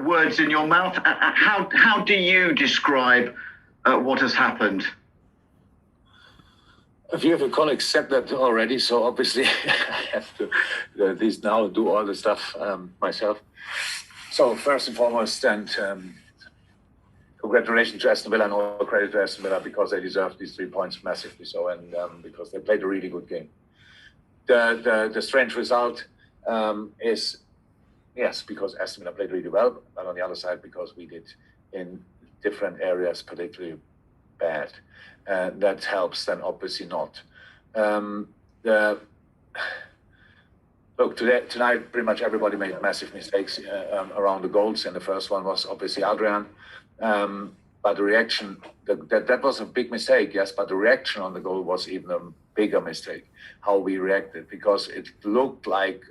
words in your mouth. How do you describe what has happened? A few of your colleagues said that already, so obviously I have to at least now do all the stuff myself. So first and foremost, and congratulations to Aston Villa and all credit to Aston Villa because they deserve these 3 points massively so, and because they played a really good game. The strange result is, yes, because Aston Villa played really well, but on the other side, because we did in different areas particularly bad. That helps, then obviously not. Look, tonight pretty much everybody made massive mistakes around the goals, and the first one was obviously Adrian. But the reaction, that was a big mistake, yes, but the reaction on the goal was even a bigger mistake, how we reacted, because it looked like...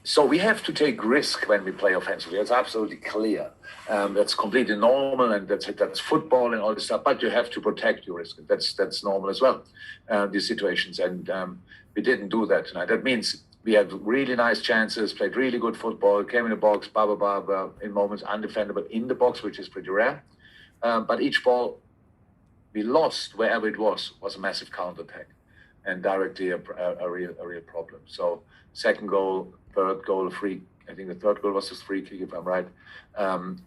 So we have to take risk when we play offensively. It's absolutely clear. That's completely normal, and that's football and all this stuff. But you have to protect your risk. That's normal as well. These situations, and we didn't do that tonight. That means we had really nice chances, played really good football, came in the box, in moments undefendable in the box, which is pretty rare. But each ball we lost, wherever it was a massive counterattack, and directly a real problem. So second goal, third goal, free. I think the third goal was a free kick, if I'm right.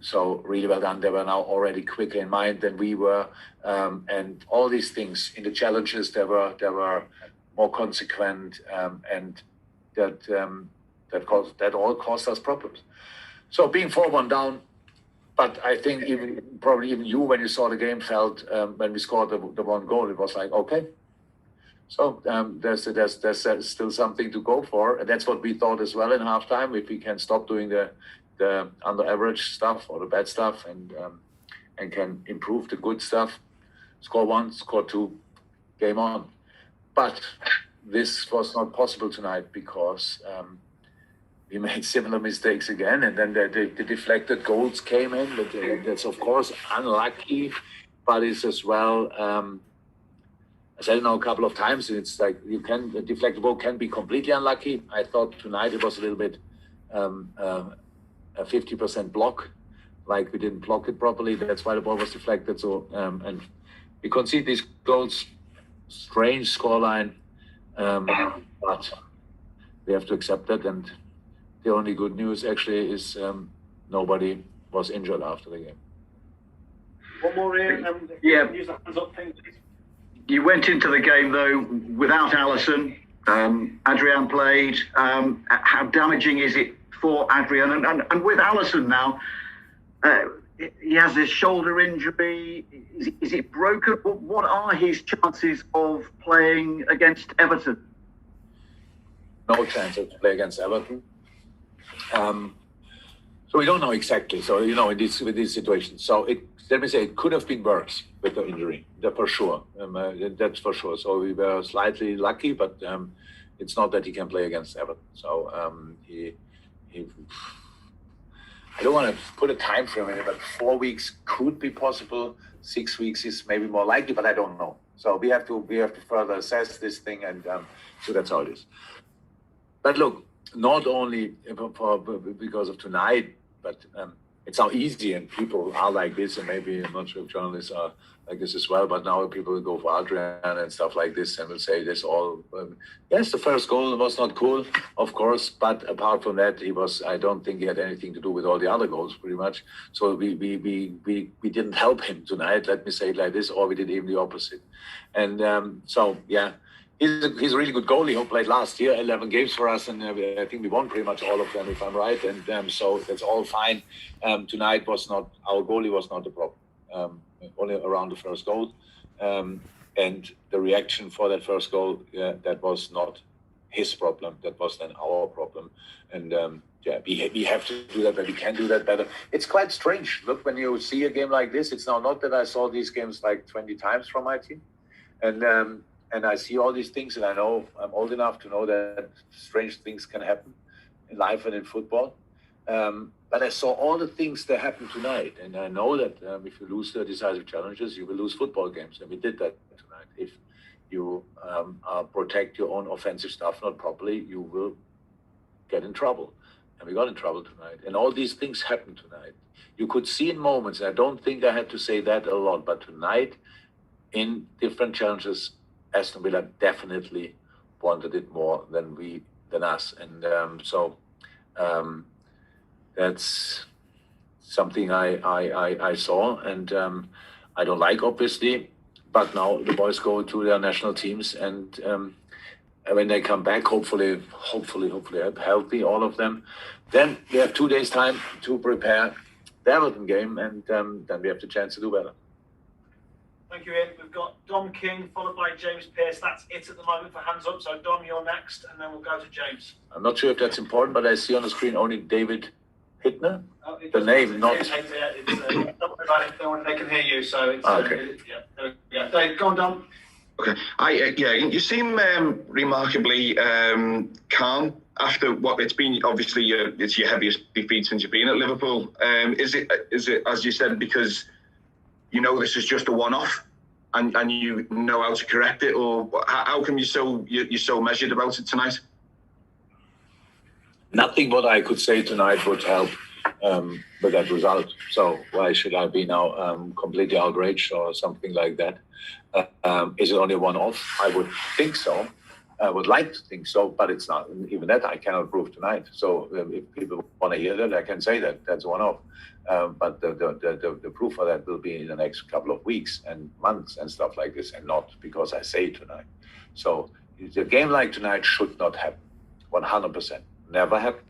So really well done. They were now already quicker in mind than we were, and all these things in the challenges they were more consequent, and that all caused us problems. So being 4-1 down, but I think probably even you, when you saw the game, felt when we scored the one goal, it was like, okay. So there's still something to go for. And that's what we thought as well in halftime. If we can stop doing the under average stuff or the bad stuff, and can improve the good stuff, score 1, score 2, game on. But this was not possible tonight because we made similar mistakes again, and then the deflected goals came in. But that's of course unlucky, but it's as well. I said it now a couple of times. It's like the deflected ball can be completely unlucky. I thought tonight it was a little bit a 50% block, like we didn't block it properly. That's why the ball was deflected. So and we concede these goals. Strange scoreline, but we have to accept that. And the only good news actually is nobody was injured after the game. One more, Ian. Yeah. Use that hands up thing, please. You went into the game though without Alisson. Adrian played. How damaging is it for Adrian? And with Alisson now, he has this shoulder injury. Is it broken? What are his chances of playing against Everton? No chance to play against Everton. So we don't know exactly. So with these situations. So let me say it could have been worse with the injury. That for sure. That's for sure. So we were slightly lucky, but it's not that he can play against Everton. So he I don't want to put a time frame in it, but 4 weeks could be possible. 6 weeks is maybe more likely, but I don't know. So we have to further assess this thing, and so that's how it is. But look, not only because of tonight, but it's now easy, and people are like this, and maybe I'm not sure if journalists are like this as well, but now people will go for Adrian and stuff like this and will say this all. Yes, the first goal was not cool, of course, but apart from that, I don't think he had anything to do with all the other goals, pretty much. So we didn't help him tonight, let me say it like this, or we did even the opposite. And so, yeah. He's a really good goalie who played last year, 11 games for us, and I think we won pretty much all of them, if I'm right. And so that's all fine. Tonight our goalie was not the problem, only around the first goal. And the reaction for that first goal, that was not his problem. That was then our problem. And we have to do that, but we can do that better. It's quite strange. Look, when you see a game like this, it's now not that I saw these games like 20 times from my team. And I see all these things, and I know I'm old enough to know that strange things can happen in life and in football. But I saw all the things that happened tonight, and I know that if you lose the decisive challenges, you will lose football games, and we did that tonight. If you protect your own offensive stuff not properly, you will get in trouble. and we got in trouble tonight. And all these things happened tonight. You could see in moments, and I don't think I had to say that a lot, but tonight, in different challenges, Aston Villa definitely wanted it more than us. And that's something I saw, and I don't like, obviously. But now the boys go to their national teams, and when they come back, hopefully healthy, all of them, then we have 2 days time to prepare the Everton game, and then we have the chance to do better. Thank you, Ian. We've got Dom King followed by James Pearce. That's it at the moment for hands up. So Dom, you're next, and then we'll go to James. I'm not sure if that's important, but I see on the screen only David Hittner. The name, not. Don't worry about it. They can hear you. So it's okay. Yeah. Dave, go on, Dom. Okay. You seem remarkably calm after what it's been. Obviously, it's your heaviest defeat since you've been at Liverpool. Is it, as you said, because you know this is just a one-off, and you know how to correct it, or how come you're so measured about it tonight? Nothing what I could say tonight would help with that result. So why should I be now completely outraged or something like that? Is it only a one-off? I would think so. I would like to think so, but it's not. Even that I cannot prove tonight. So if people want to hear that, I can say that that's a one-off. But the proof for that will be in the next couple of weeks and months and stuff like this, and not because I say it tonight. So a game like tonight should not happen. 100%. Never happened.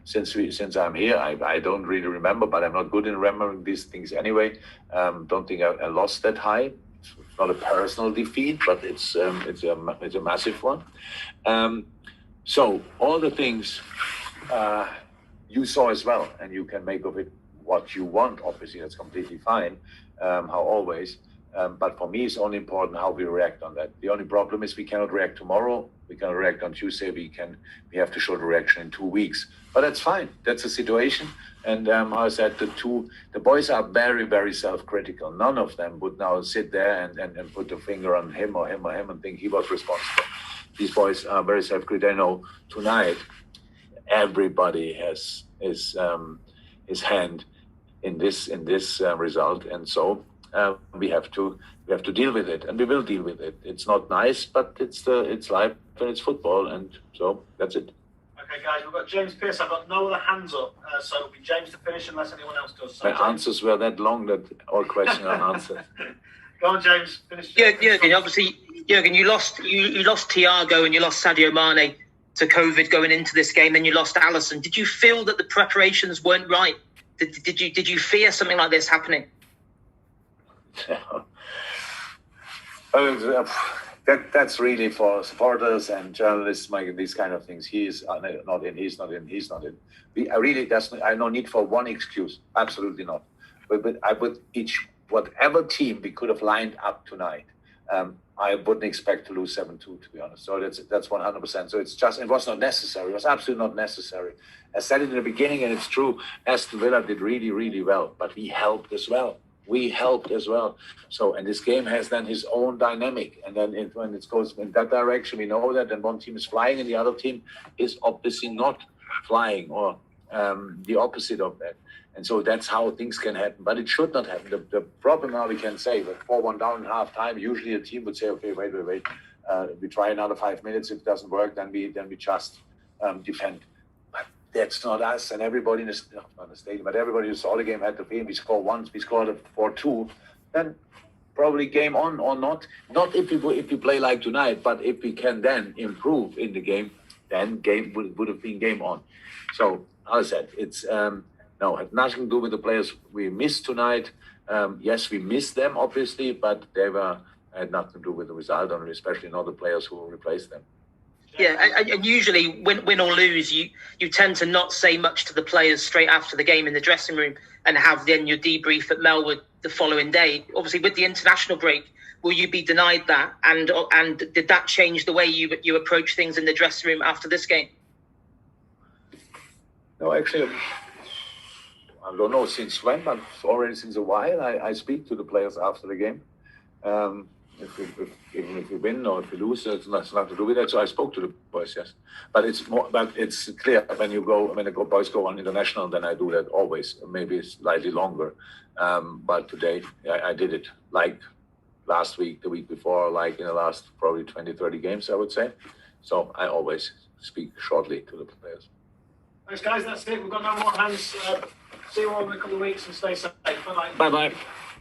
Since I'm here, I don't really remember, but I'm not good in remembering these things anyway. Don't think I lost that high. It's not a personal defeat, but it's a massive one. So all the things you saw as well, and you can make of it what you want. Obviously, that's completely fine. How always. But for me, it's only important how we react on that. The only problem is we cannot react tomorrow. We cannot react on Tuesday. We have to show the reaction in 2 weeks. But that's fine. That's the situation. And I said the boys are very, very self-critical. None of them would now sit there and put the finger on him or him and think he was responsible. These boys are very self-critical. I know tonight everybody has his hand in this result, and so. We have to deal with it, and we will deal with it. It's not nice, but it's life and it's football, and so that's it. Okay, guys, we've got James Pearce. I've got no other hands up, so it'll be James to finish unless anyone else does. So, My answers were that long that all questions are answered. Go on, James. Finish. Jurgen, obviously, you lost Thiago and you lost Sadio Mane to COVID going into this game, and you lost Alisson. Did you feel that the preparations weren't right? Did you fear something like this happening? That's really for supporters and journalists, these kind of things. He's not in. I no need for one excuse. Absolutely not. But I would whatever team we could have lined up tonight, I wouldn't expect to lose 7-2, to be honest. So that's 100%. So it was not necessary. It was absolutely not necessary. I said it in the beginning, and it's true. Aston Villa did really, really well, but we helped as well. So, and this game has then his own dynamic. And then when it goes in that direction, we know that. And one team is flying and the other team is obviously not flying, or the opposite of that. And so that's how things can happen. But it should not happen. The problem now, we can say, with 4-1 down in half time, usually a team would say, okay, wait. We try another 5 minutes. If it doesn't work, then we just defend. That's not us, and everybody in not the stadium, but everybody who saw the game had the feeling we score once, we scored a 4-2, then probably game on or not. Not if we play like tonight, but if we can then improve in the game, then game would have been game on. So as I said, it's had nothing to do with the players we missed tonight. Yes, we missed them obviously, but had nothing to do with the result, and especially not the players who replaced them. Yeah, and usually win or lose, you tend to not say much to the players straight after the game in the dressing room, and have then your debrief at Melwood the following day. Obviously, with the international break, will you be denied that? And did that change the way you approach things in the dressing room after this game? No, actually, I don't know since when, but already since a while, I speak to the players after the game. Even if we win or if we lose, it's nothing to do with that. So I spoke to the boys, yes. But it's clear when the boys go on international, then I do that always. Maybe slightly longer. But today I did it like last week, the week before, like in the last probably 20, 30 games, I would say. So I always speak shortly to the players. Thanks, guys. That's it. We've got no more hands. See you all in a couple of weeks and stay safe. Bye-bye. Bye-bye.